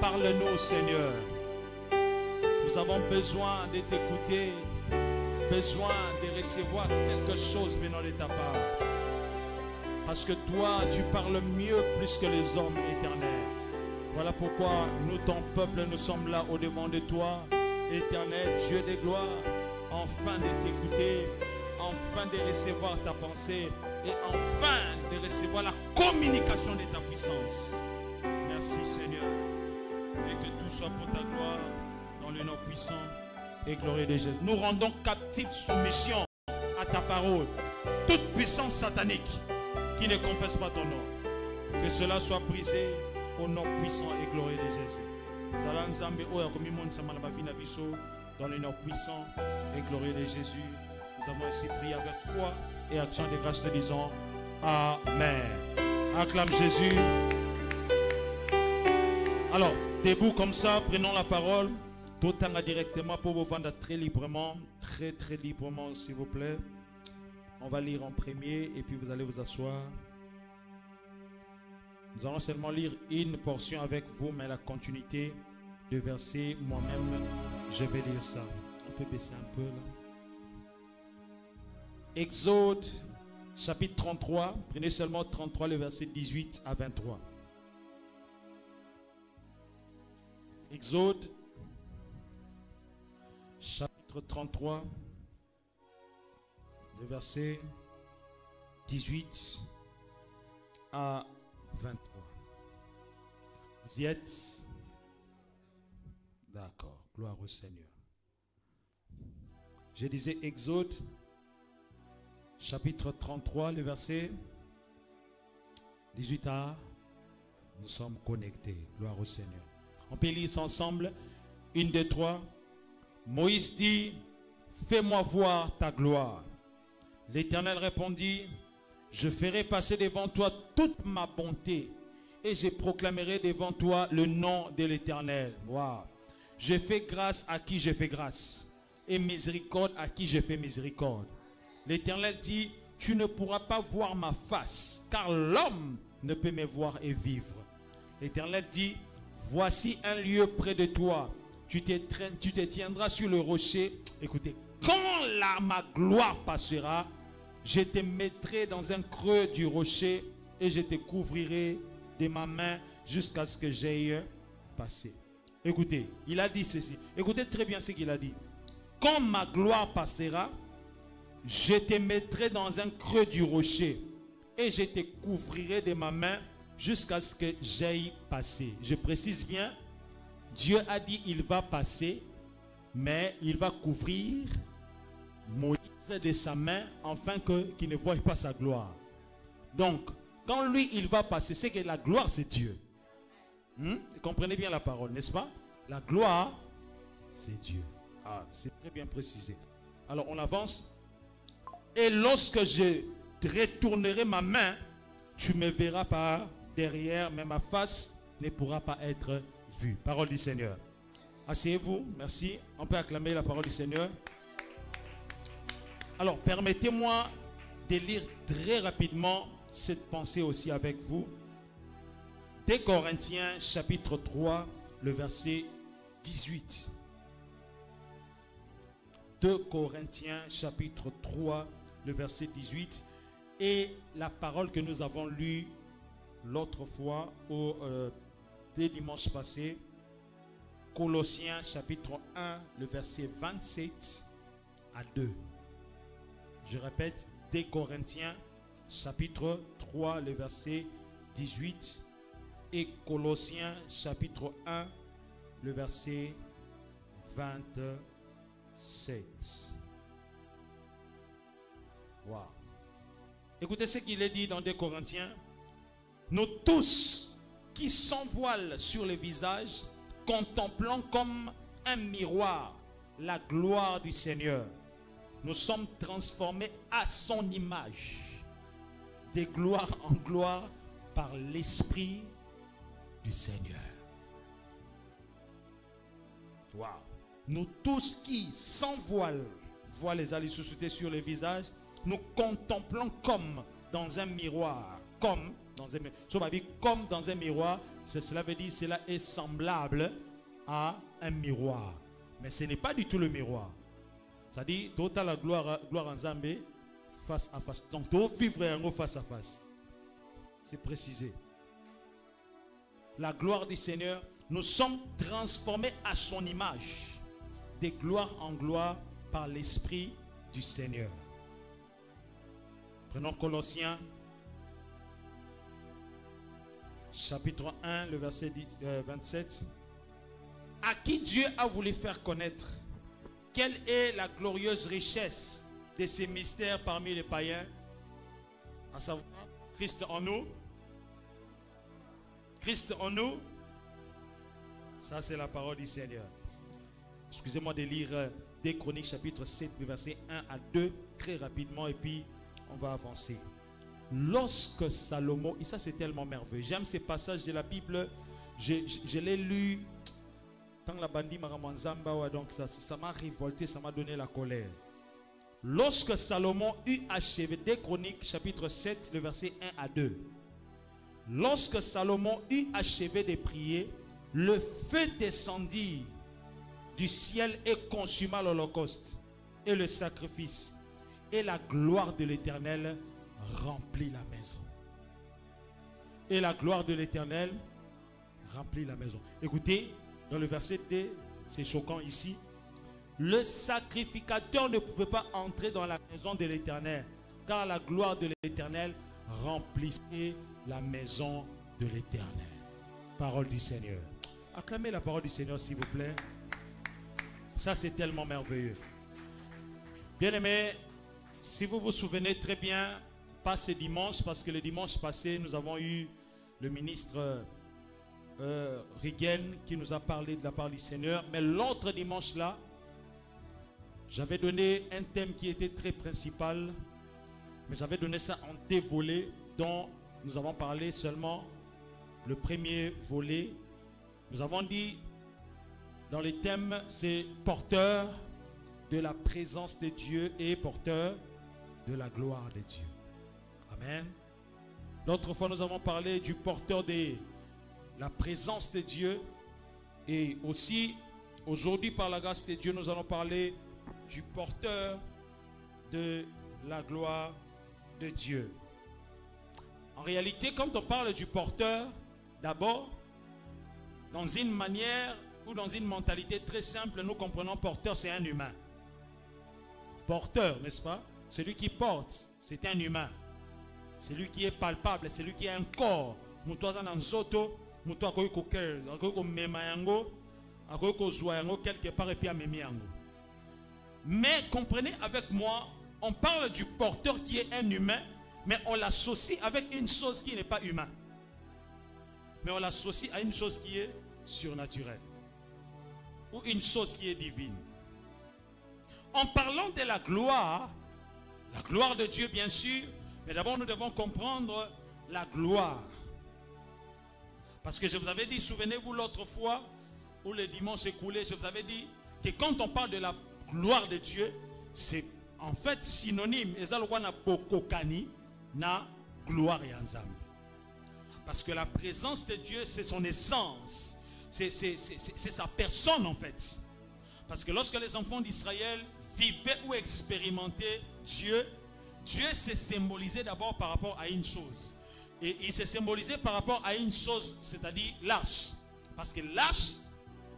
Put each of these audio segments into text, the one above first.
Parle-nous, Seigneur. Nous avons besoin de t'écouter, besoin de recevoir quelque chose venant de ta part. Parce que toi, tu parles mieux plus que les hommes éternels. Voilà pourquoi nous, ton peuple, nous sommes là au devant de toi, éternel, Dieu de gloire, afin de t'écouter, afin de recevoir ta pensée et enfin de recevoir la communication de ta puissance. Merci, Seigneur. Et que tout soit pour ta gloire, dans le nom puissant et glorieux de Jésus. Nous rendons captifs soumission à ta parole toute puissance satanique qui ne confesse pas ton nom. Que cela soit brisé au nom puissant et glorieux de Jésus. Dans le nom puissant et glorieux de Jésus, nous avons ainsi prié avec foi et action de grâce, nous disons Amen. Acclame Jésus. Alors, debout comme ça, prenons la parole. Tout le temps directement pour vous vendre très librement, très librement, s'il vous plaît. On va lire en premier et puis vous allez vous asseoir. Nous allons seulement lire une portion avec vous, mais la continuité de verset, moi-même, je vais lire ça. On peut baisser un peu là. Exode, chapitre 33. Prenez seulement 33, le verset 18 à 23. Exode, chapitre 33, le verset 18 à 23. Vous y êtes? D'accord. Gloire au Seigneur. Je disais Exode, chapitre 33, le verset 18 à... Nous sommes connectés. Gloire au Seigneur. On peut lire ça ensemble. 1, 2, 3. Moïse dit, fais-moi voir ta gloire. L'Éternel répondit, je ferai passer devant toi toute ma bonté et je proclamerai devant toi le nom de l'Éternel. Wow. Je fais grâce à qui je fais grâce et miséricorde à qui je fais miséricorde. L'Éternel dit, tu ne pourras pas voir ma face car l'homme ne peut me voir et vivre. L'Éternel dit, voici un lieu près de toi. Tu te tiendras sur le rocher. Écoutez, quand ma gloire passera, je te mettrai dans un creux du rocher et je te couvrirai de ma main jusqu'à ce que j'aille passer. Écoutez, il a dit ceci. Écoutez très bien ce qu'il a dit. Quand ma gloire passera, je te mettrai dans un creux du rocher et je te couvrirai de ma main jusqu'à ce que j'aille passer. Je précise bien, Dieu a dit il va passer, mais il va couvrir Moïse de sa main afin qu'il ne voie pas sa gloire. Donc, quand lui il va passer, c'est que la gloire c'est Dieu. Vous comprenez bien la parole, n'est-ce pas? La gloire c'est Dieu. Ah, c'est très bien précisé. Alors on avance. Et lorsque je retournerai ma main, tu me verras par derrière, mais ma face ne pourra pas être vue. Parole du Seigneur. Asseyez-vous, merci. On peut acclamer la parole du Seigneur. Alors, permettez-moi de lire très rapidement cette pensée aussi avec vous. 2 Corinthiens, chapitre 3, le verset 18. 2 Corinthiens, chapitre 3, le verset 18. Et la parole que nous avons lue l'autre fois, dès dimanche passé, Colossiens chapitre 1, le verset 27 à 2. Je répète, 2 Corinthiens chapitre 3, le verset 18 et Colossiens chapitre 1, le verset 27. Wow. Écoutez ce qu'il est dit dans 2 Corinthiens. Nous tous qui sans voile sur le visage contemplons comme un miroir la gloire du Seigneur, nous sommes transformés à son image, de gloire en gloire, par l'Esprit du Seigneur. Wow. Nous tous qui, sans voile, voile les alisucités sur le visage, nous contemplons comme dans un miroir. Comme dans un miroir, cela veut dire cela est semblable à un miroir. Mais ce n'est pas du tout le miroir. C'est-à-dire, total la gloire en Zambé, face à face. Donc, tout vivre face à face. C'est précisé. La gloire du Seigneur, nous sommes transformés à son image, de gloire en gloire, par l'Esprit du Seigneur. Prenons Colossiens, chapitre 1, le verset 27. À qui Dieu a voulu faire connaître quelle est la glorieuse richesse de ces mystères parmi les païens, à savoir Christ en nous. Christ en nous. Ça, c'est la parole du Seigneur. Excusez-moi de lire des Chroniques chapitre 7, verset 1 à 2 très rapidement et puis on va avancer. Lorsque Salomon, et ça c'est tellement merveilleux, j'aime ces passages de la Bible, je l'ai lu dans la bandit Maramanzamba, donc ça m'a révolté, ça m'a donné la colère. Lorsque Salomon eut achevé, des Chroniques chapitre 7, le verset 1 à 2. Lorsque Salomon eut achevé de prier, le feu descendit du ciel et consuma l'holocauste et le sacrifice, et la gloire de l'Éternel remplit la maison. Et la gloire de l'Éternel remplit la maison. Écoutez, dans le verset 2, c'est choquant ici. Le sacrificateur ne pouvait pas entrer dans la maison de l'Éternel, car la gloire de l'Éternel remplissait la maison de l'Éternel. Parole du Seigneur. Acclamez la parole du Seigneur, s'il vous plaît. Ça, c'est tellement merveilleux. Bien-aimés, si vous vous souvenez très bien, pas ce dimanche, parce que le dimanche passé, nous avons eu le ministre Rigen qui nous a parlé de la part du Seigneur. Mais l'autre dimanche là, j'avais donné un thème qui était très principal, mais j'avais donné ça en deux volets, dont nous avons parlé seulement le premier volet. Nous avons dit, dans les thèmes, c'est porteur de la présence de Dieu et porteur de la gloire de Dieu. Amen. L'autre fois, nous avons parlé du porteur de la présence de Dieu. Et aussi, aujourd'hui, par la grâce de Dieu, nous allons parler du porteur de la gloire de Dieu. En réalité, quand on parle du porteur, d'abord, dans une manière ou dans une mentalité très simple, nous comprenons porteur, c'est un humain. Porteur, n'est-ce pas? Celui qui porte, c'est un humain. Celui qui est palpable, celui qui a un corps. Mais comprenez avec moi, on parle du porteur qui est un humain, mais on l'associe avec une chose qui n'est pas humaine. Mais on l'associe à une chose qui est surnaturelle. Ou une chose qui est divine. En parlant de la gloire de Dieu bien sûr, mais d'abord nous devons comprendre la gloire. Parce que je vous avais dit, souvenez-vous l'autre fois, où le dimanche écoulé, je vous avais dit que quand on parle de la gloire de Dieu, c'est en fait synonyme, na gloire et ensemble. Parce que la présence de Dieu, c'est son essence. C'est sa personne en fait. Parce que lorsque les enfants d'Israël vivaient ou expérimentaient Dieu, Dieu s'est symbolisé d'abord par rapport à une chose. Et il s'est symbolisé par rapport à une chose, c'est-à-dire l'arche. Parce que l'arche,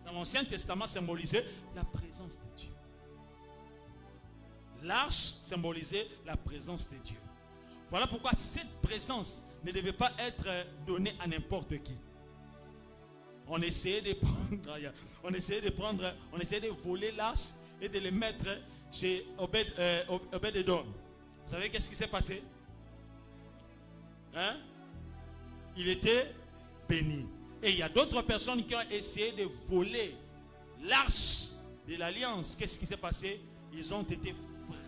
dans l'Ancien Testament, symbolisait la présence de Dieu. L'arche symbolisait la présence de Dieu. Voilà pourquoi cette présence ne devait pas être donnée à n'importe qui. On essayait de voler l'arche et de le mettre chez Obed-Edom. Vous savez qu'est-ce qui s'est passé? Hein? Il était béni. Et il y a d'autres personnes qui ont essayé de voler l'arche de l'alliance. Qu'est-ce qui s'est passé? Ils ont été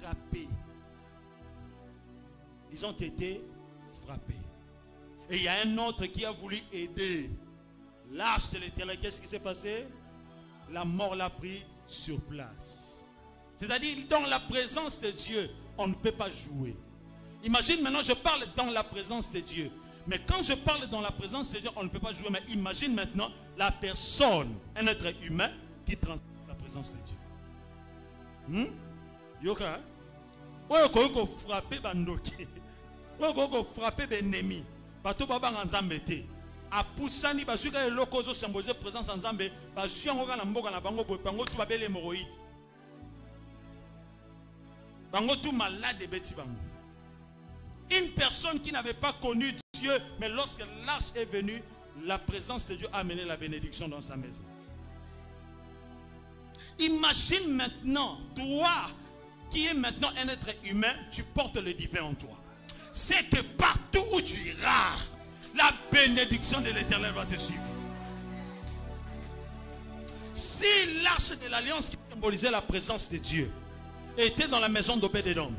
frappés. Ils ont été frappés. Et il y a un autre qui a voulu aider l'arche de l'Éternel. Qu'est-ce qui s'est passé? La mort l'a pris sur place. C'est-à-dire, dans la présence de Dieu, on ne peut pas jouer. Imagine maintenant, je parle dans la présence de Dieu. Mais quand je parle dans la présence de Dieu, on ne peut pas jouer. Mais imagine maintenant la personne, un être humain, qui transporte la présence de Dieu. Yoka, on frapper bandoki. On frapper l'ennemi. Bato baba nzambete. A poussani basuka eloko zo symboliser présence en Nzambe, basuka ngoka na mboka na bango boye bango tu babele hémorroïde. Bango tout malade beti bango. Une personne qui n'avait pas connu Dieu, mais lorsque l'arche est venue, la présence de Dieu a amené la bénédiction dans sa maison. Imagine maintenant, toi qui es maintenant un être humain, tu portes le divin en toi. C'est que partout où tu iras, la bénédiction de l'Éternel va te suivre. Si l'arche de l'alliance qui symbolisait la présence de Dieu était dans la maison d'Obed-Édom,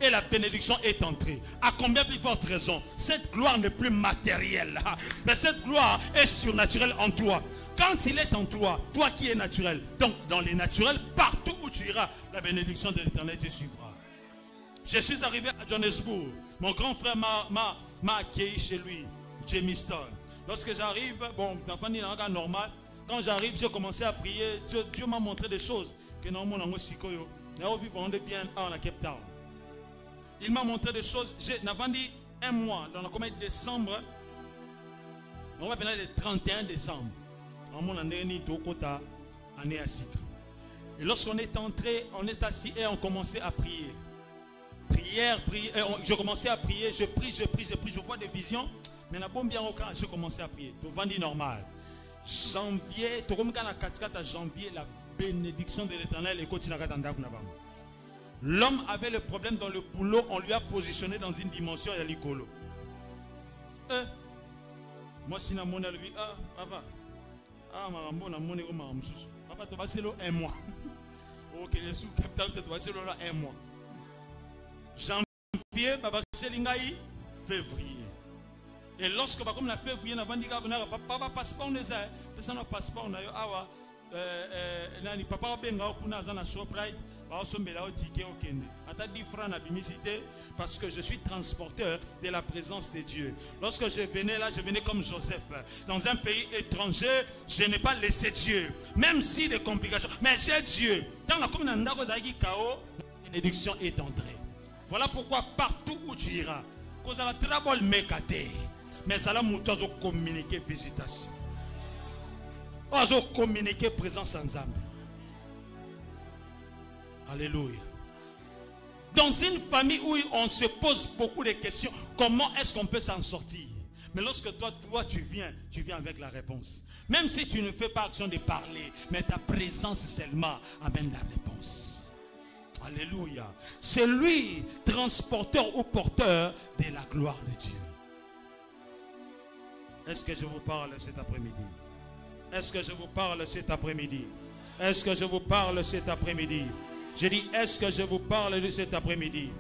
et la bénédiction est entrée, à combien plus forte raison, cette gloire n'est plus matérielle, mais cette gloire est surnaturelle en toi. Quand il est en toi, toi qui es naturel, donc dans les naturels, partout où tu iras, la bénédiction de l'Éternel te suivra. Je suis arrivé à Johannesburg, mon grand frère m'a accueilli chez lui, Jamestown. Lorsque j'arrive, bon, d'enfant n'est pas normal, quand j'arrive, j'ai commencé à prier, Dieu m'a montré des choses que nous avons vivre bien à Cape Town. Il m'a montré des choses. J'ai dit un mois, dans la commune de décembre, on va appeler le 31 décembre. Et lorsqu'on est entré, on est assis et on commençait à prier. Je commençais à prier, je prie, je vois des visions. Mais je commençais à prier. Tout vendu normal. Janvier, janvier, la bénédiction de l'Éternel est continue. L'homme avait le problème dans le boulot, on lui a positionné dans une dimension et l'icolo. Moi, si je suis lui, papa, papa, tu vas faire un mois. Ok, les sous capital, tu vas faire un mois. Janvier, papa, c'est février. Et lorsque, comme la février, papa, passeport, on est là, passeport, on a papa, on a Shoprite. Parce que je suis transporteur de la présence de Dieu. Lorsque je venais là, je venais comme Joseph. Dans un pays étranger, je n'ai pas laissé Dieu. Même si des complications. Mais j'ai Dieu. Dans la commune la bénédiction est entrée. Voilà pourquoi partout où tu iras, mais ça va communiquer visitation. On va communiquer présence ensemble. Alléluia. Dans une famille où on se pose beaucoup de questions, comment est-ce qu'on peut s'en sortir? Mais lorsque toi tu viens avec la réponse. Même si tu ne fais pas action de parler, mais ta présence seulement amène la réponse. Alléluia. C'est lui, transporteur ou porteur de la gloire de Dieu. Est-ce que je vous parle cet après-midi? Est-ce que je vous parle cet après-midi? Est-ce que je vous parle cet après-midi? J'ai dit, est-ce que je vous parle de cet après-midi?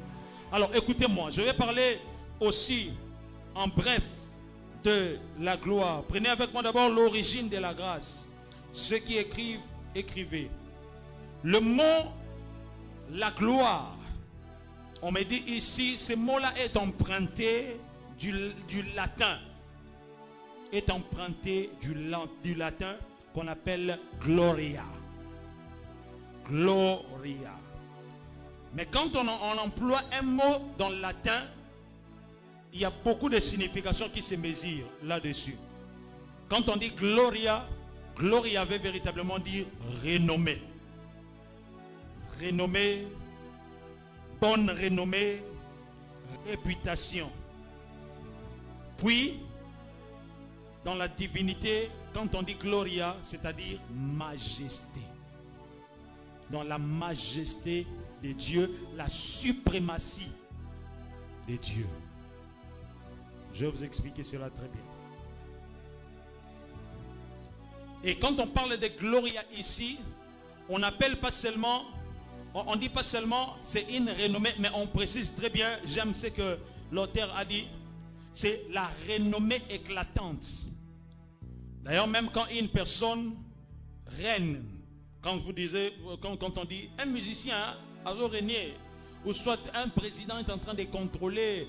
Alors, écoutez-moi, je vais parler aussi en bref de la gloire. Prenez avec moi d'abord l'origine de la grâce. Ceux qui écrivent, écrivez. Le mot, la gloire, on me dit ici, ce mot-là est emprunté du latin. Est emprunté du latin qu'on appelle gloria. Gloria. Mais quand on emploie un mot dans le latin, il y a beaucoup de significations qui se mesurent là-dessus. Quand on dit gloria, gloria veut véritablement dire renommée. Renommée, bonne renommée, réputation. Puis, dans la divinité, quand on dit gloria, c'est-à-dire majesté. Dans la majesté de Dieu, la suprématie de Dieu. Je vais vous expliquer cela très bien. Et quand on parle de Gloria ici, on n'appelle pas seulement, on dit pas seulement c'est une renommée, mais on précise très bien, j'aime ce que l'auteur a dit, c'est la renommée éclatante. D'ailleurs, même quand une personne règne, quand vous disiez, quand on dit un musicien a régné, ou soit un président est en train de contrôler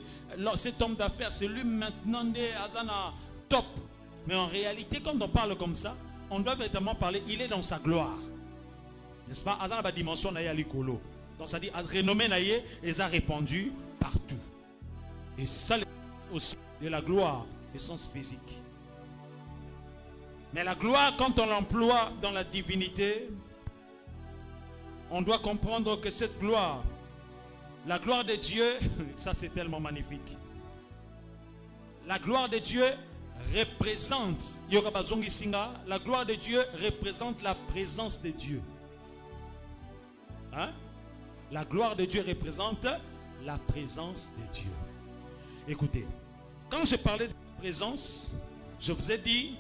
cet homme d'affaires, c'est lui maintenant de Azana top. Mais en réalité, quand on parle comme ça, on doit véritablement parler, il est dans sa gloire. N'est-ce pas? Azana ba dimension na ya likolo. Donc ça dit, renommé na ye, et ça répandu partout. Et c'est ça aussi de la gloire, le sens physique. Mais la gloire, quand on l'emploie dans la divinité, on doit comprendre que cette gloire, la gloire de Dieu, ça c'est tellement magnifique. La gloire de Dieu représente, la gloire de Dieu représente la présence de Dieu. Hein? La gloire de Dieu représente la présence de Dieu. Écoutez, quand je parlais de la présence, je vous ai dit,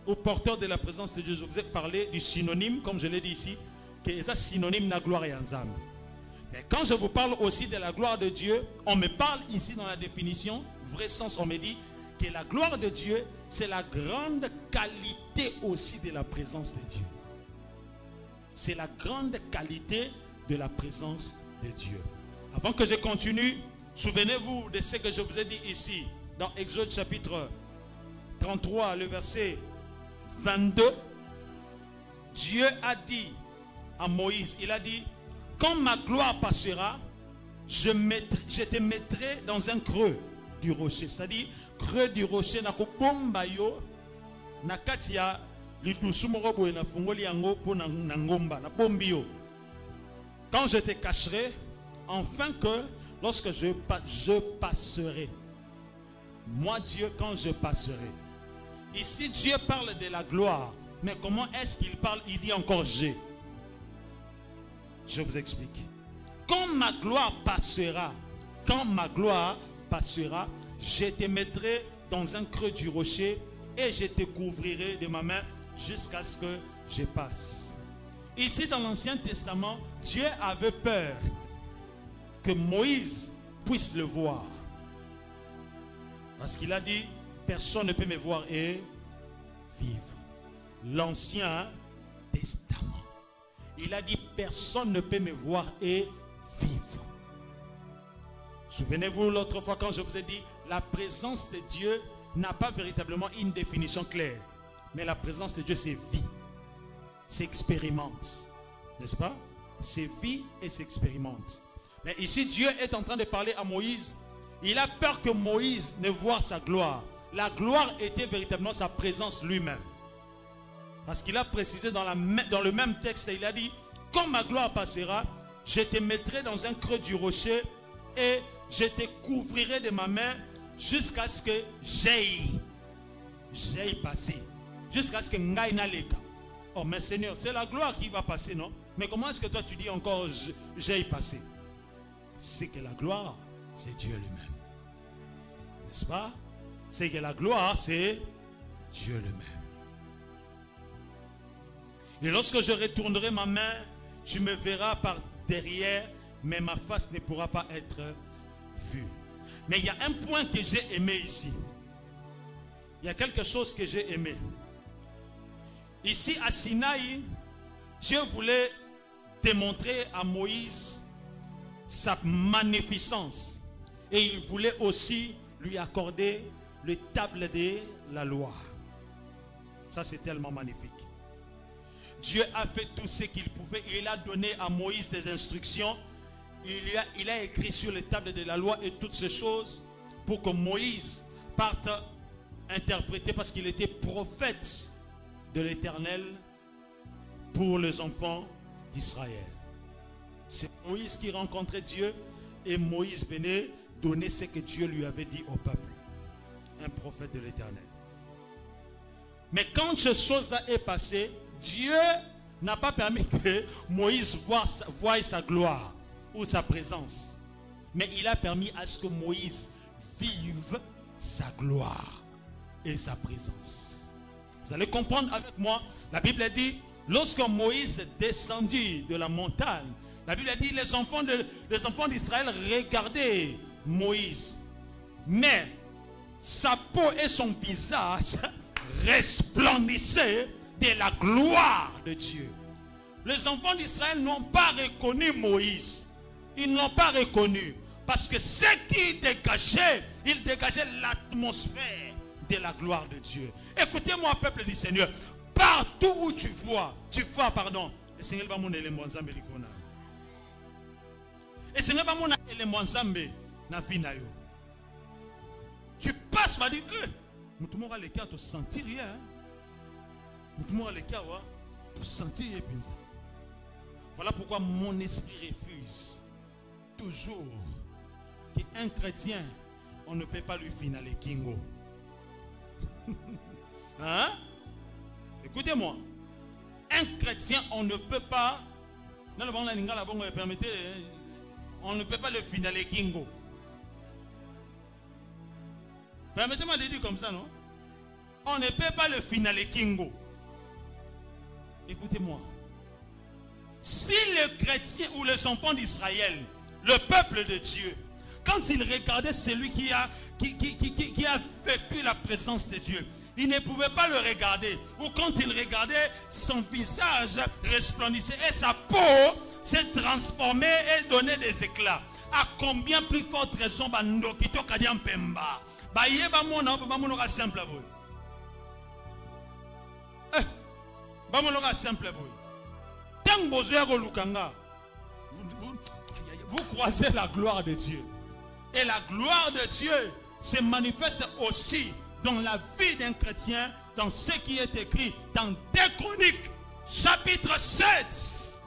au porteur de la présence de Dieu, je vous ai parlé du synonyme, comme je l'ai dit ici, que c'est synonyme de la gloire et ensemble. Mais quand je vous parle aussi de la gloire de Dieu, on me parle ici dans la définition, vrai sens, on me dit que la gloire de Dieu, c'est la grande qualité aussi de la présence de Dieu. C'est la grande qualité de la présence de Dieu. Avant que je continue, souvenez-vous de ce que je vous ai dit ici, dans Exode chapitre 33, le verset 22. Dieu a dit à Moïse, il a dit, quand ma gloire passera, je te mettrai dans un creux du rocher. C'est-à-dire, creux du rocher, quand je te cacherai, afin que lorsque je passerai, moi Dieu, quand je passerai. Ici, Dieu parle de la gloire, mais comment est-ce qu'il parle? Il dit encore j'ai. Je vous explique. Quand ma gloire passera, je te mettrai dans un creux du rocher et je te couvrirai de ma main jusqu'à ce que je passe. Ici dans l'Ancien Testament, Dieu avait peur que Moïse puisse le voir. Parce qu'il a dit, personne ne peut me voir et vivre. L'Ancien Testament. Il a dit, personne ne peut me voir et vivre. Souvenez-vous l'autre fois quand je vous ai dit, la présence de Dieu n'a pas véritablement une définition claire. Mais la présence de Dieu, c'est vie. C'est expérimente. N'est-ce pas? C'est vie et s'expérimente. Mais ici, Dieu est en train de parler à Moïse. Il a peur que Moïse ne voie sa gloire. La gloire était véritablement sa présence lui-même. Parce qu'il a précisé dans le même texte, il a dit, quand ma gloire passera, je te mettrai dans un creux du rocher et je te couvrirai de ma main jusqu'à ce que j'aille passer. Jusqu'à ce que Ngaï n'aleka. Oh mais Seigneur, c'est la gloire qui va passer, non? Mais comment est-ce que toi tu dis encore j'aille passer? C'est que la gloire, c'est Dieu lui-même. N'est-ce pas? C'est que la gloire, c'est Dieu lui-même. Et lorsque je retournerai ma main, tu me verras par derrière, mais ma face ne pourra pas être vue. Mais il y a un point que j'ai aimé ici. Il y a quelque chose que j'ai aimé. Ici à Sinaï, Dieu voulait démontrer à Moïse sa magnificence. Et il voulait aussi lui accorder le table de la loi. Ça c'est tellement magnifique. Dieu a fait tout ce qu'il pouvait. Il a donné à Moïse des instructions. Il a écrit sur les tables de la loi et toutes ces choses pour que Moïse parte interpréter, parce qu'il était prophète de l'Éternel pour les enfants d'Israël. C'est Moïse qui rencontrait Dieu et Moïse venait donner ce que Dieu lui avait dit au peuple. Un prophète de l'Éternel. Mais quand cette chose-là est passée, Dieu n'a pas permis que Moïse voie sa gloire ou sa présence. Mais il a permis à ce que Moïse vive sa gloire et sa présence. Vous allez comprendre avec moi. La Bible dit, lorsque Moïse est descendu de la montagne, la Bible dit, les enfants d'Israël regardaient Moïse. Mais sa peau et son visage resplendissaient de la gloire de Dieu. Les enfants d'Israël n'ont pas reconnu Moïse. Ils n'ont pas reconnu. Parce que ce qui dégageait, il dégageait l'atmosphère de la gloire de Dieu. Écoutez-moi, peuple du Seigneur. Partout où tu vois, le Seigneur va mon élément Nzambe likona. Le Seigneur va mon élément Nzambe na vie na yo. Tu passes, va dire, tout le monde a les cas, tu sentis rien. Tout le monde a les cas, tu sentis rien. Voilà pourquoi mon esprit refuse toujours qu'un chrétien, on ne peut pas lui finaler kingo. Hein? Écoutez-moi. Un chrétien, on ne peut pas, dans le bon lingala, permettez, on ne peut pas le finaler kingo. Permettez-moi de dire comme ça, non? On ne peut pas le finaler kingo. Écoutez-moi. Si le chrétien ou les enfants d'Israël, le peuple de Dieu, quand ils regardaient celui qui a vécu la présence de Dieu, ils ne pouvaient pas le regarder. Ou quand ils regardaient, son visage resplendissait et sa peau s'est transformée et donnait des éclats. À combien plus forte raison Bandokito Kadiam Pemba? Bayeba mona bamonoka simple boy. Bamonoka simple boy. Tant besoin de Lukanga, vous croisez la gloire de Dieu. Et la gloire de Dieu se manifeste aussi dans la vie d'un chrétien, dans ce qui est écrit dans 2 Chroniques, chapitre 7,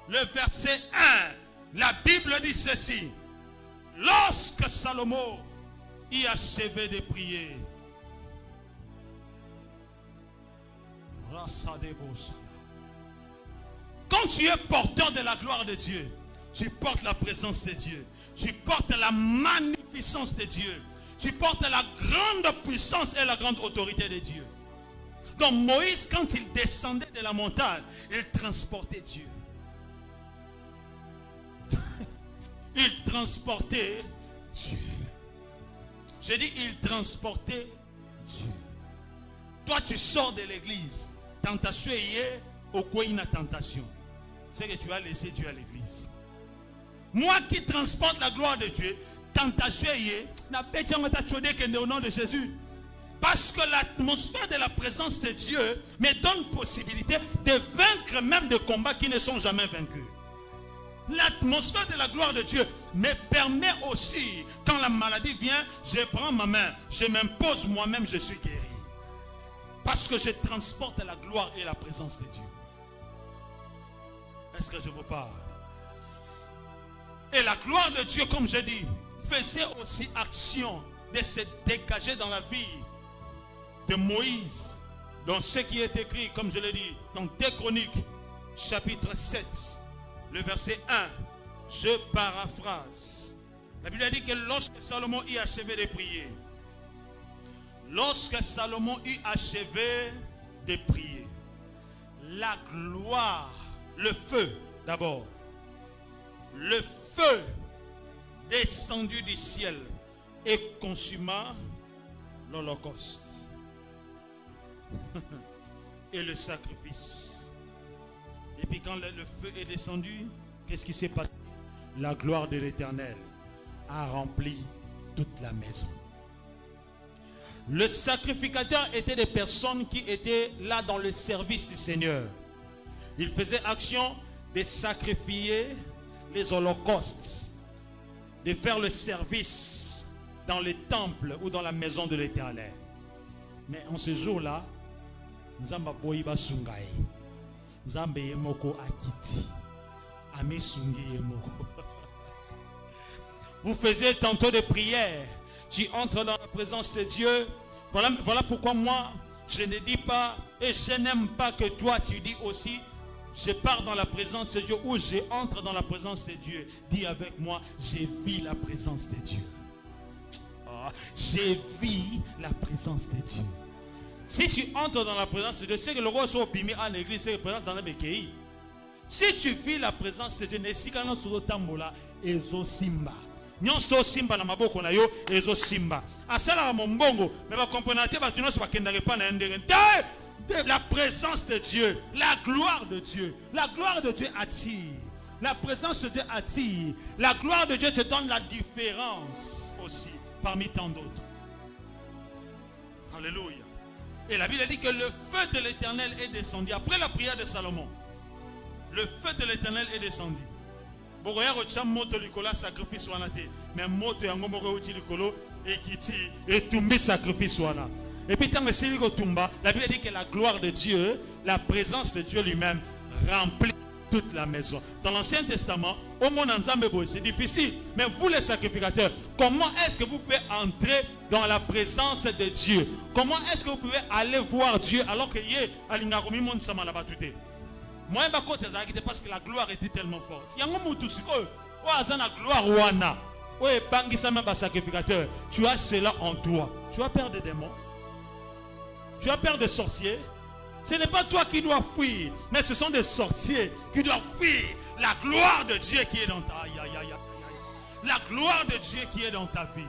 le verset 1. La Bible dit ceci. Lorsque Salomon y achevait de prier, quand tu es porteur de la gloire de Dieu, tu portes la présence de Dieu, tu portes la magnificence de Dieu, tu portes la grande puissance et la grande autorité de Dieu. Donc Moïse, quand il descendait de la montagne, il transportait Dieu. Il transportait Dieu. J'ai dit, il transportait Dieu. Toi, tu sors de l'église. Tentation est au quoi une tentation. C'est que tu as laissé Dieu à l'église. Moi qui transporte la gloire de Dieu, tentation est au nom de Jésus. Parce que l'atmosphère de la présence de Dieu me donne possibilité de vaincre même des combats qui ne sont jamais vaincus. L'atmosphère de la gloire de Dieu me permet aussi, quand la maladie vient, je prends ma main, je m'impose moi-même, je suis guéri. Parce que je transporte la gloire et la présence de Dieu. Est-ce que je vous parle? Et la gloire de Dieu, comme je dis, faisait aussi action de se dégager dans la vie de Moïse, dans ce qui est écrit, comme je l'ai dit, dans 2 Chroniques, chapitre 7, le verset 1. Je paraphrase. La Bible dit que lorsque Salomon eut achevé de prier, la gloire, le feu d'abord, le feu descendu du ciel et consuma l'holocauste et le sacrifice. Et puis quand le feu est descendu, qu'est-ce qui s'est passé? La gloire de l'Éternel a rempli toute la maison. Le sacrificateur était des personnes qui étaient là dans le service du Seigneur. Il faisait action de sacrifier les holocaustes, de faire le service dans les temples ou dans la maison de l'Éternel. Mais en ce jour-là, Nzamba boyiba sungai, Nzambe yemoko akiti, Ami sungi yemoko. Vous faisiez tantôt des prières, tu entres dans la présence de Dieu. Voilà pourquoi moi, je ne dis pas, et je n'aime pas que toi tu dis aussi, je pars dans la présence de Dieu ou je entre dans la présence de Dieu. Dis avec moi, j'ai vu la présence de Dieu. J'ai vu la présence de Dieu. Si tu entres dans la présence de Dieu, c'est que le roi soit bimi en église, c'est que la présence dans le pays. Si tu vis la présence de Dieu, nesikana sur tambola ezo simba. Nyonso simba na maboko na yo ezo simba. Asala mombongo, mais va comprendre te ba tunoso ba kendare pa na ndenge. La présence de Dieu, la gloire de Dieu. La gloire de Dieu attire. La présence de Dieu attire. La gloire de Dieu te donne la différence aussi parmi tant d'autres. Alléluia. Et la Bible dit que le feu de l'Éternel est descendu. Après la prière de Salomon, le feu de l'Éternel est descendu. Sacrifice mais moto yango moko uti likolo ekiti etumbi sacrifice wana. Et puis tant que la Bible dit que la gloire de Dieu, la présence de Dieu lui-même remplit toute la maison. Dans l'Ancien Testament, au monde c'est difficile. Mais vous les sacrificateurs, comment est-ce que vous pouvez entrer dans la présence de Dieu? Comment est-ce que vous pouvez aller voir Dieu alors que moi, parce que la gloire était tellement forte. Il y a un gloire wana. Sacrificateur, tu as cela en toi. Tu as peur des démons. Tu as peur des sorciers. Ce n'est pas toi qui dois fuir, mais ce sont des sorciers qui doivent fuir la gloire de Dieu qui est dans ta vie. La gloire de Dieu qui est dans ta vie.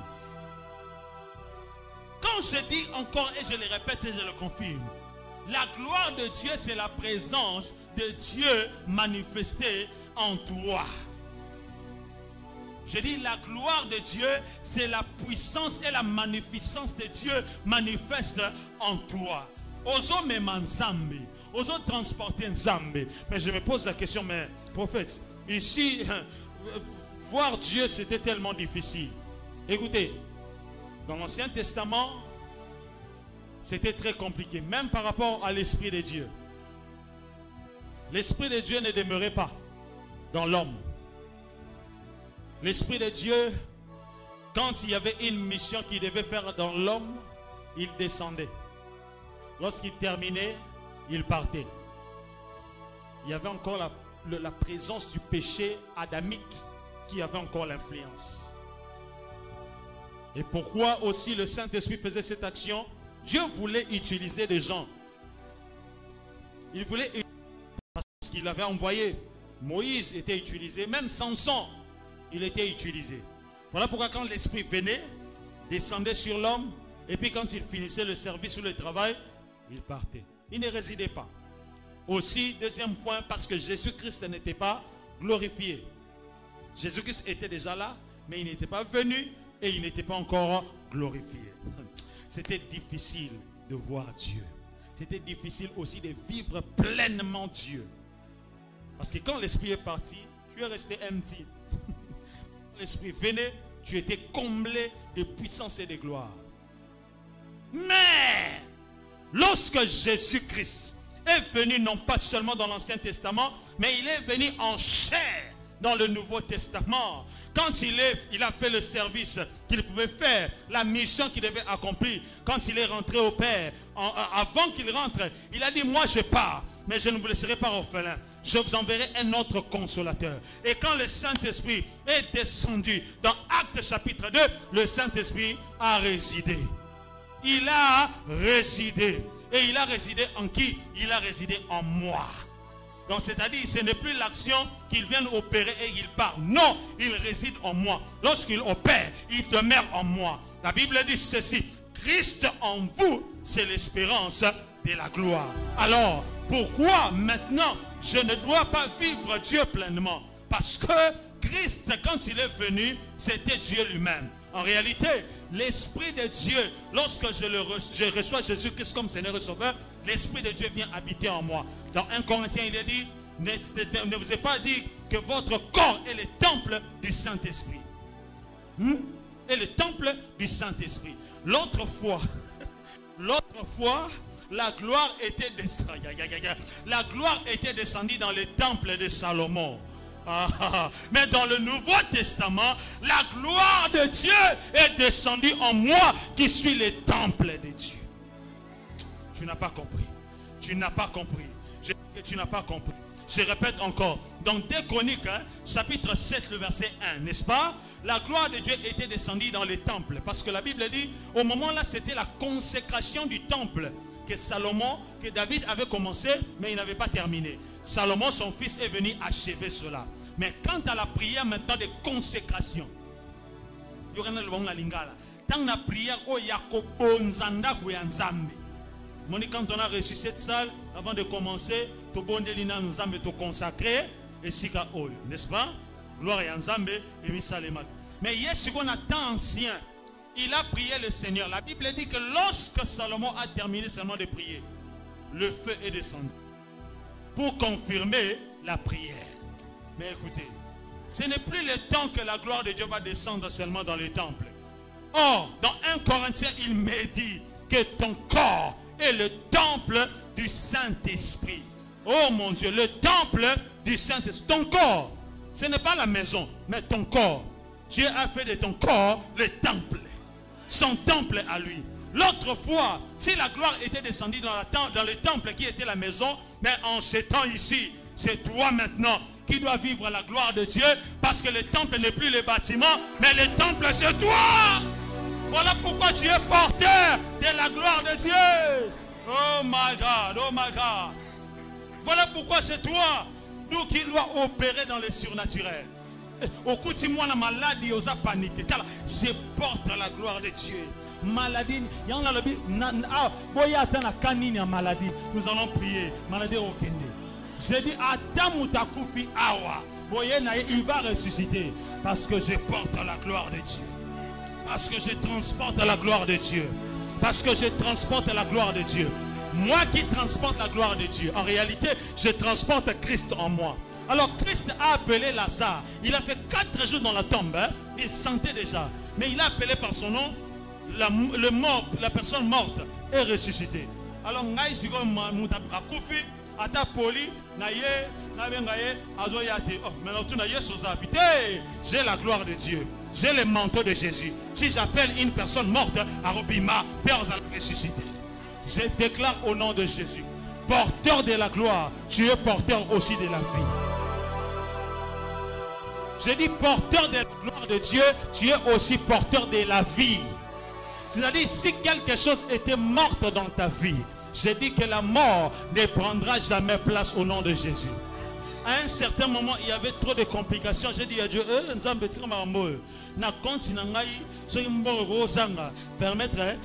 Quand je dis encore et je le répète et je le confirme, la gloire de Dieu, c'est la présence de Dieu manifestée en toi. Je dis la gloire de Dieu, c'est la puissance et la magnificence de Dieu manifeste en toi. Oso meman Nzambe, oso transporter Nzambe. Mais je me pose la question, mais prophète, ici, voir Dieu c'était tellement difficile. Écoutez, dans l'Ancien Testament, c'était très compliqué, même par rapport à l'Esprit de Dieu. L'Esprit de Dieu ne demeurait pas dans l'homme. L'Esprit de Dieu, quand il y avait une mission qu'il devait faire dans l'homme, il descendait. Lorsqu'il terminait, il partait. Il y avait encore la présence du péché adamique qui avait encore l'influence. Et pourquoi aussi le Saint-Esprit faisait cette action? Dieu voulait utiliser des gens. Il voulait, parce qu'il avait envoyé. Moïse était utilisé, même Samson, il était utilisé. Voilà pourquoi quand l'Esprit venait, descendait sur l'homme, et puis quand il finissait le service ou le travail, il partait. Il ne résidait pas. Aussi, deuxième point, parce que Jésus-Christ n'était pas glorifié. Jésus-Christ était déjà là, mais il n'était pas venu et il n'était pas encore glorifié. C'était difficile de voir Dieu. C'était difficile aussi de vivre pleinement Dieu. Parce que quand l'Esprit est parti, tu es resté empty. L'Esprit venait, tu étais comblé de puissance et de gloire. Mais lorsque Jésus-Christ est venu, non pas seulement dans l'Ancien Testament, mais il est venu en chair dans le Nouveau Testament. Quand il a fait le service qu'il pouvait faire, la mission qu'il devait accomplir, quand il est rentré au Père, avant qu'il rentre, il a dit, moi je pars, mais je ne vous laisserai pas orphelin. Je vous enverrai un autre consolateur. Et quand le Saint-Esprit est descendu dans Actes chapitre 2, le Saint-Esprit a résidé. Il a résidé. Et il a résidé en qui? Il a résidé en moi. Donc c'est-à-dire, ce n'est plus l'action qu'il vient opérer et il part. Non, il réside en moi. Lorsqu'il opère, il demeure en moi. La Bible dit ceci: Christ en vous, c'est l'espérance de la gloire. Alors, pourquoi maintenant je ne dois pas vivre Dieu pleinement? Parce que Christ, quand il est venu, c'était Dieu lui-même. En réalité, l'Esprit de Dieu, lorsque je reçois Jésus-Christ comme Seigneur et Sauveur, l'Esprit de Dieu vient habiter en moi. Dans 1 Corinthiens, il est dit, ne vous ai pas dit que votre corps est le temple du Saint-Esprit. Et le temple du Saint-Esprit. L'autre fois, la gloire était descendue. La gloire était descendue dans le temple de Salomon. Mais dans le Nouveau Testament, la gloire de Dieu est descendue en moi qui suis le temple de Dieu. Tu n'as pas compris. Tu n'as pas compris. Tu n'as pas compris. Je répète encore. Dans 2 Chroniques, chapitre 7, le verset 1, n'est-ce pas? La gloire de Dieu était descendue dans les temples. Parce que la Bible dit, au moment là, c'était la consécration du temple. que Salomon, que David avait commencé, mais il n'avait pas terminé. Salomon, son fils, est venu achever cela. Mais quant à la prière maintenant de consécration, il y aura le lingala. Tant la prière, oh Yakobo Nzanda Gouyanzambe. Quand on a reçu cette salle, avant de commencer, tout bon délina nous a te consacré et sika oyo, n'est-ce pas? Gloire à Nzambe et Misalema. Mais hier, ce qu'on a tant ancien, il a prié le Seigneur. La Bible dit que lorsque Salomon a terminé seulement de prier, le feu est descendu pour confirmer la prière. Mais écoutez, ce n'est plus le temps que la gloire de Dieu va descendre seulement dans les temples. Or, dans 1 Corinthiens, il me dit que ton corps est le temple du Saint-Esprit. Oh mon Dieu, le temple du Saint-Esprit. Ton corps, ce n'est pas la maison, mais ton corps. Dieu a fait de ton corps le temple. Son temple à lui. L'autre fois, si la gloire était descendue dans le temple qui était la maison, mais en ce temps ici, c'est toi maintenant qui dois vivre la gloire de Dieu, parce que le temple n'est plus le bâtiment, mais le temple c'est toi. Voilà pourquoi tu es porteur de la gloire de Dieu. Oh my God, oh my God. Voilà pourquoi c'est toi, nous qui dois opérer dans le surnaturel. Au coup de moi la maladie aux paniqué. Je porte la gloire de Dieu. Maladie, il y a maladie. Nous allons prier. Maladie au Kende. J'ai dit Atamutakoufi Awa. Il va ressusciter. Parce que je porte la gloire de Dieu. Parce que je transporte la gloire de Dieu. Parce que je transporte la gloire de Dieu. Moi qui transporte la gloire de Dieu. En réalité, je transporte Christ en moi. Alors Christ a appelé Lazare. Il a fait 4 jours dans la tombe. Hein? Il sentait déjà. Mais il a appelé par son nom le mort, la personne morte est ressuscitée. Alors j'ai la gloire de Dieu. J'ai le manteau de Jésus. Si j'appelle une personne morte, Arobima, Père à ressusciter. Je déclare au nom de Jésus, porteur de la gloire, tu es porteur aussi de la vie. Je dis porteur de la gloire de Dieu, tu es aussi porteur de la vie. C'est-à-dire, si quelque chose était morte dans ta vie, je dis que la mort ne prendra jamais place au nom de Jésus. À un certain moment, il y avait trop de complications. J'ai dit à Dieu, permettre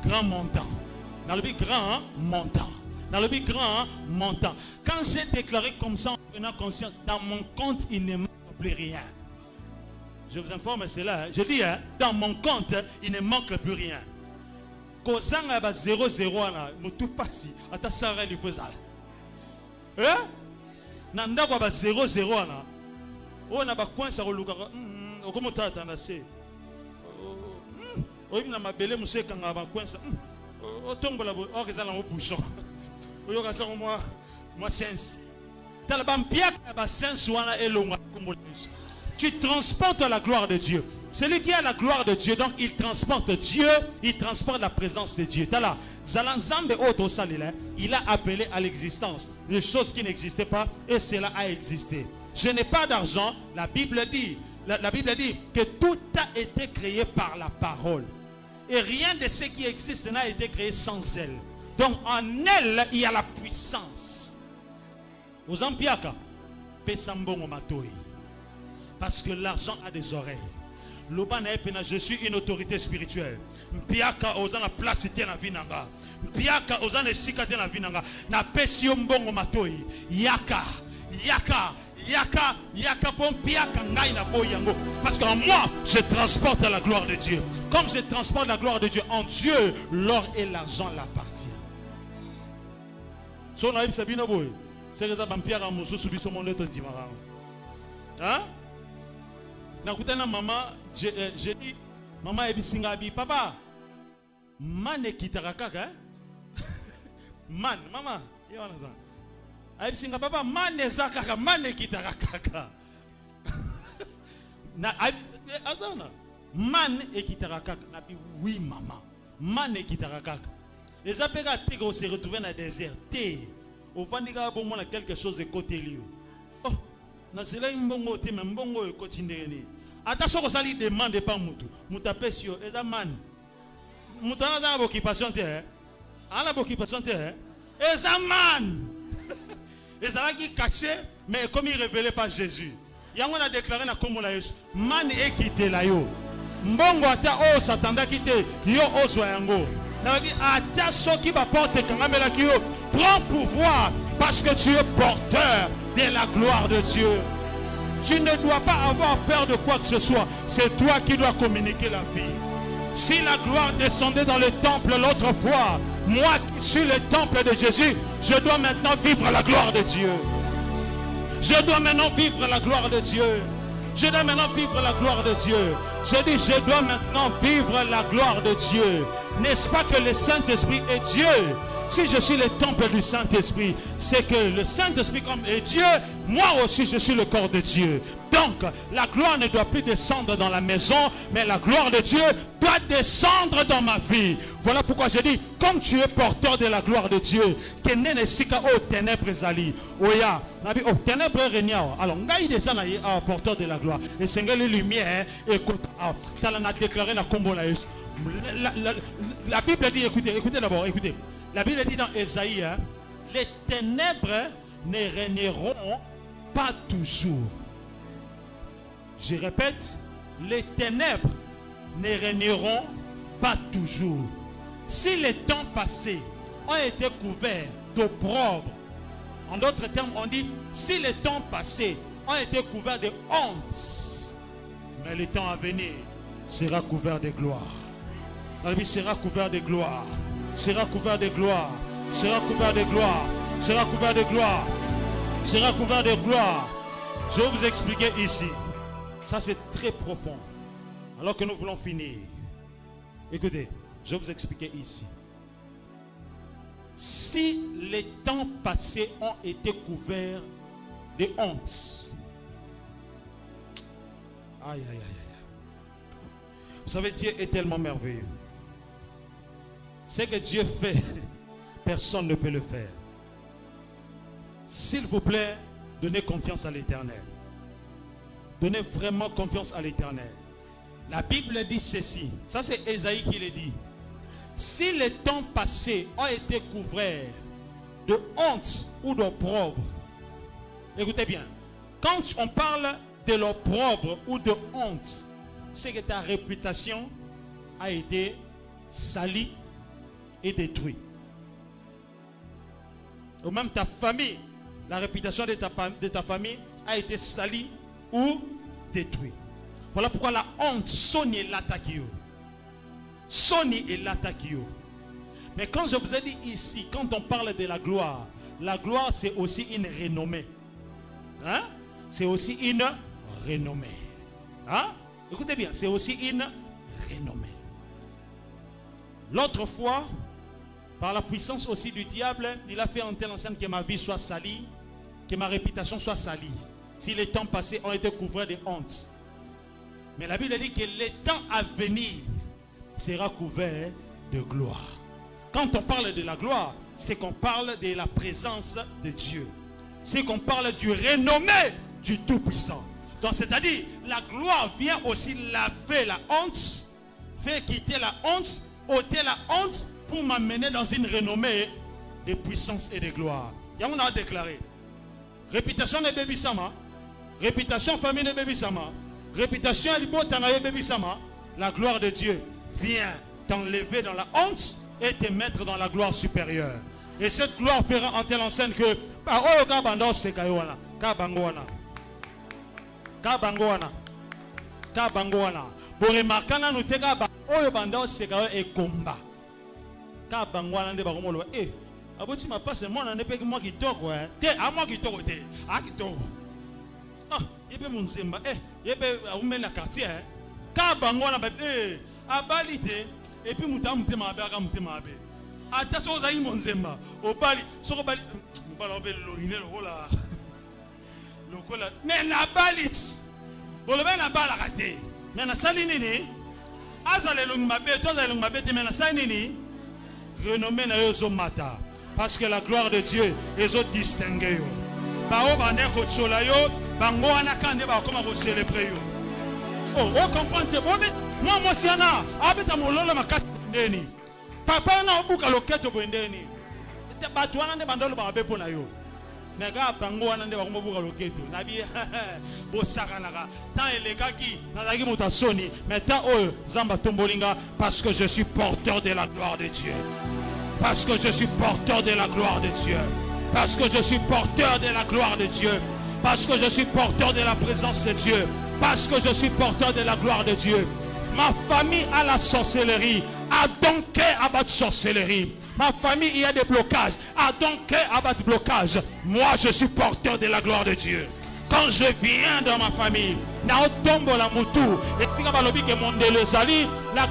grand montant. Dans le but grand montant. Dans le but grand montant. Quand j'ai déclaré comme ça, en ayant conscience, dans mon compte, il ne manque plus rien. Je vous informe, c'est là. Hein. Je dis, hein, dans mon compte, il ne manque plus rien. Quand ça a 0, 0, je tout passe. Attends, ça va il faut ça. Hein? Nanda kwa 0, 0, on a pas coin ça reluka. Comment tu attends assez? Oh, il n'a pas belé monsieur quand on a coin ça. Oh, tombe là, oh, que ça là au bouchon. Oh, que ça moi sens. T'as le bampia ba sens wana elonga comme tu transportes la gloire de Dieu. Celui qui a la gloire de Dieu, donc il transporte Dieu, il transporte la présence de Dieu. T'as là, Zalanzambe autre salila, il a appelé à l'existence des choses qui n'existaient pas et cela a existé. Je n'ai pas d'argent, la Bible dit que tout a été créé par la parole. Et rien de ce qui existe n'a été créé sans elle. Donc en elle, il y a la puissance. Aux ampiaka, pesambongo matoi. Parce que l'argent a des oreilles. Je suis une autorité spirituelle. Mpiaka ozana place te na vinanga. Mpiaka ozana esika te na vinanga. Na pesi mbongo matoi. Yaka, yaka, yaka, yaka pon piaka ngai na boyango. Parce qu'en moi, je transporte la gloire de Dieu. Comme je transporte la gloire de Dieu en Dieu, l'or et l'argent l'appartiennent. So na ibisa bino boy. C'est que ta bampiaka mususu biso moneto dimara. Hein? Nakutana maman, j'ai dit, maman ebisingabi, papa, man ekitarakaka, man, maman, yanaza. Ebisinga papa, man ezakaka, man ekitarakaka. Na azana, man ekitarakaka, nabi oui maman, man ekitarakaka. Les appels à Tégro se retrouver dans le désert. Té, au Vandiga bon a quelque chose de côté lui. Oh, na cela mbongo te mbongo e continue. Attention que ça lui demande pas mutu. Mutapesio, eza man. Mutana dans occupation te. ala boki patante hein ezaman ezala qui caché mais comme il révélé par Jésus yango a déclaré na kombo na Yesu man ekite la yo mbongo ata o satanda kite yo ozwa yango na bi ata soki ba porte kangamela ki yo prends pouvoir parce que tu es porteur de la gloire de Dieu. Tu ne dois pas avoir peur de quoi que ce soit. C'est toi qui dois communiquer la vie. Si la gloire descendait dans le temple l'autre fois, moi qui suis le temple de Jésus, je dois maintenant vivre la gloire de Dieu. Je dois maintenant vivre la gloire de Dieu. Je dois maintenant vivre la gloire de Dieu. Je dis, je dois maintenant vivre la gloire de Dieu. N'est-ce pas que le Saint-Esprit est Dieu? Si je suis le temple du Saint-Esprit, c'est que le Saint-Esprit comme est Dieu, moi aussi je suis le corps de Dieu. Donc, la gloire ne doit plus descendre dans la maison, mais la gloire de Dieu doit descendre dans ma vie. Voilà pourquoi je dis, comme tu es porteur de la gloire de Dieu, que ne sika o ténèbres zali, oya, nabi o ténèbres regnao. Alors, ngai déjà na porteur de la gloire. Et Seigneur les lumières, écoute, t'as la déclaré na combo na Yesu. La Bible dit, écoutez d'abord, écoutez. La Bible dit dans Ésaïe, hein, les ténèbres ne régneront pas toujours. Je répète, les ténèbres ne régneront pas toujours. Si les temps passés ont été couverts d'opprobre, en d'autres termes, on dit, si les temps passés ont été couverts de honte, mais le temps à venir sera couvert de gloire. La vie sera couvert de gloire. Sera couvert de gloire, sera couvert de gloire, sera couvert de gloire, sera couvert de gloire. Je vais vous expliquer ici. Ça c'est très profond. Alors que nous voulons finir. Écoutez, je vais vous expliquer ici. Si les temps passés ont été couverts de honte. Aïe, aïe, aïe, aïe. Vous savez, Dieu est tellement merveilleux. Ce que Dieu fait, personne ne peut le faire. S'il vous plaît, donnez confiance à l'Éternel. Donnez vraiment confiance à l'Éternel. La Bible dit ceci. Ça c'est Ésaïe qui le dit. Si les temps passés ont été couverts de honte ou d'opprobre, écoutez bien, quand on parle de l'opprobre ou de honte, c'est que ta réputation a été salie et détruit. Ou même ta famille, la réputation de ta famille a été salie ou détruite. Voilà pourquoi la honte sonne l'attaque. Sonne et l'attaque. Mais quand je vous ai dit ici, quand on parle de la gloire c'est aussi une renommée. Hein? C'est aussi une renommée. Hein? Écoutez bien, c'est aussi une renommée. L'autre fois, par la puissance aussi du diable, il a fait en telle enseigne que ma vie soit salie, que ma réputation soit salie. Si les temps passés ont été couverts de honte. Mais la Bible dit que les temps à venir sera couvert de gloire. Quand on parle de la gloire, c'est qu'on parle de la présence de Dieu. C'est qu'on parle du renommé du Tout-Puissant. Donc c'est-à-dire, la gloire vient aussi laver la honte, faire quitter la honte, ôter la honte, pour m'amener dans une renommée de puissance et de gloire. Et on a déclaré, réputation de bébé sama, réputation famille de bébé sama, réputation de bébé sama, la gloire de Dieu vient t'enlever dans la honte et te mettre dans la gloire supérieure. Et cette gloire fera en telle enseigne que par oh kabando se kayoana, kabangwana, kabangwana, kabangwana. Pour remarquer nous te kaba oh bando se kayo e komba. Kabangwana nde bakomolo eh aboti ma passe moi na pe moi kitoko te a moi kitoko te a kitoko ah yebe munzemba yebe aume na quartier kabangwana ba abalite et puis mutam mutema ba ka mutema be ata so za imonzemba obali soko bali mbala be longine lokola mais na balit bolobe na bala kate mais na sali nini azale longmabe to azale longmabe te mais na sali nini renommé na yo mata parce que la gloire de Dieu est distinguée yo ba o bande ko chola yo bango wana kande ba koma ko célébrer yo oh comprendre moi siana abeta mololo makasi ndeni Papa na obuka loketo bwendeni. Bato wana nde bandolo ba bepo na yo. Mais ga bango wana nde ba kombuka loketo. Na bi bo sakanaka. Tant elekaki, nazaki mutasoni, mais tant oh zamba tombolinga parce que je suis porteur de la gloire de Dieu. Parce que je suis porteur de la gloire de Dieu. Parce que je suis porteur de la gloire de Dieu. Parce que je suis porteur de la présence de Dieu. Parce que je suis porteur de la gloire de Dieu. Ma famille a la sorcellerie. A donc à battre sorcellerie. Ma famille, il y a des blocages. A donc à battre blocage. Moi, je suis porteur de la gloire de Dieu. Quand je viens dans ma famille, la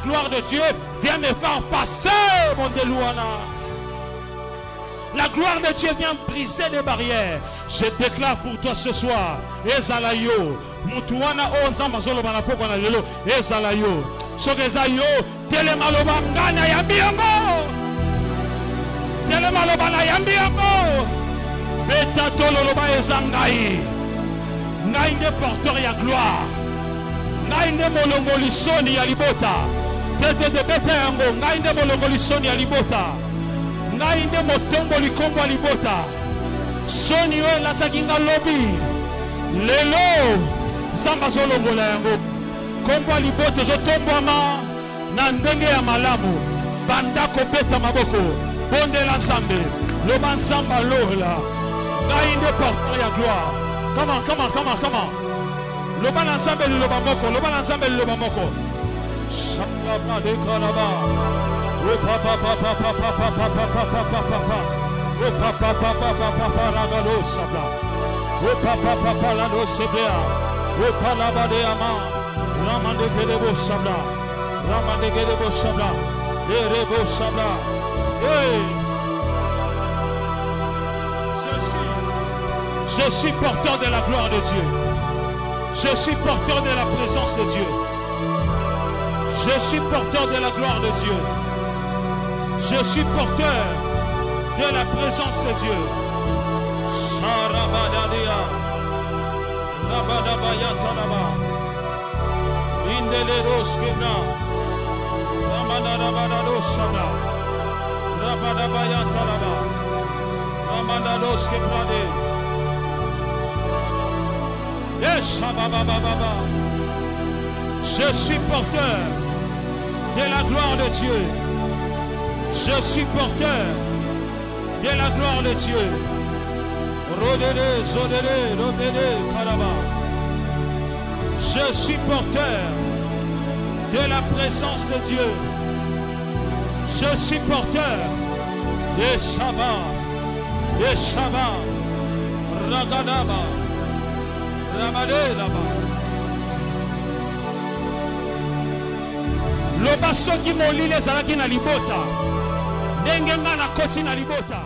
gloire de Dieu vient me faire passer mon délouana. La gloire de Dieu vient briser les barrières. Je déclare pour toi ce soir, Ezalayo, Mutuana Onzamba Zolo Banapokana Lelo, Ezalayo, Sogezayo, Telemalobangana Yambiango, Telemalobana Yambiango, Betatoloba Ezangai, Nainde porteur ya gloire, Nainde Molongolisoni Yalibota, Tete de Betango, Nainde Molongolisoni Yalibota. Nainde motombo likombo libota soni o latakinga lobi lelo samba zolongola yango kombo libota zotombwama na ndenge ya malamu banda kopeta maboko bondela nsambe loba nsamba lola nainde porteur ya gloire. Come on. Loba na nsambe loba moko, loba na nsambe loba moko. Shabba de kalaba. Oh papa ragalo sabla. Oh papa la do sebea. Oh palaba de ama. Ramande gedebo sabla. Ramande gedebo sabla. Derebo sabla. Hey. Je suis porteur de la gloire de Dieu. Je suis porteur de la présence de Dieu. Je suis porteur de la gloire de Dieu. Je suis porteur de la présence de Dieu. Sharabadadia, Rabadabayatanaba, Indeleroskina, Ramadabadosana, Rabadabayatanaba, Ramadadoskepade. Yes, Baba. Je suis porteur de la gloire de Dieu. Je suis porteur de la gloire de Dieu. Rodele, Zodele, Rodele, Karaba. Je suis porteur de la présence de Dieu. Je suis porteur de Shabbat, Ragadaba, Ramadela. Le basso qui m'oli les alaki na libota. Dengenga na koti na libota.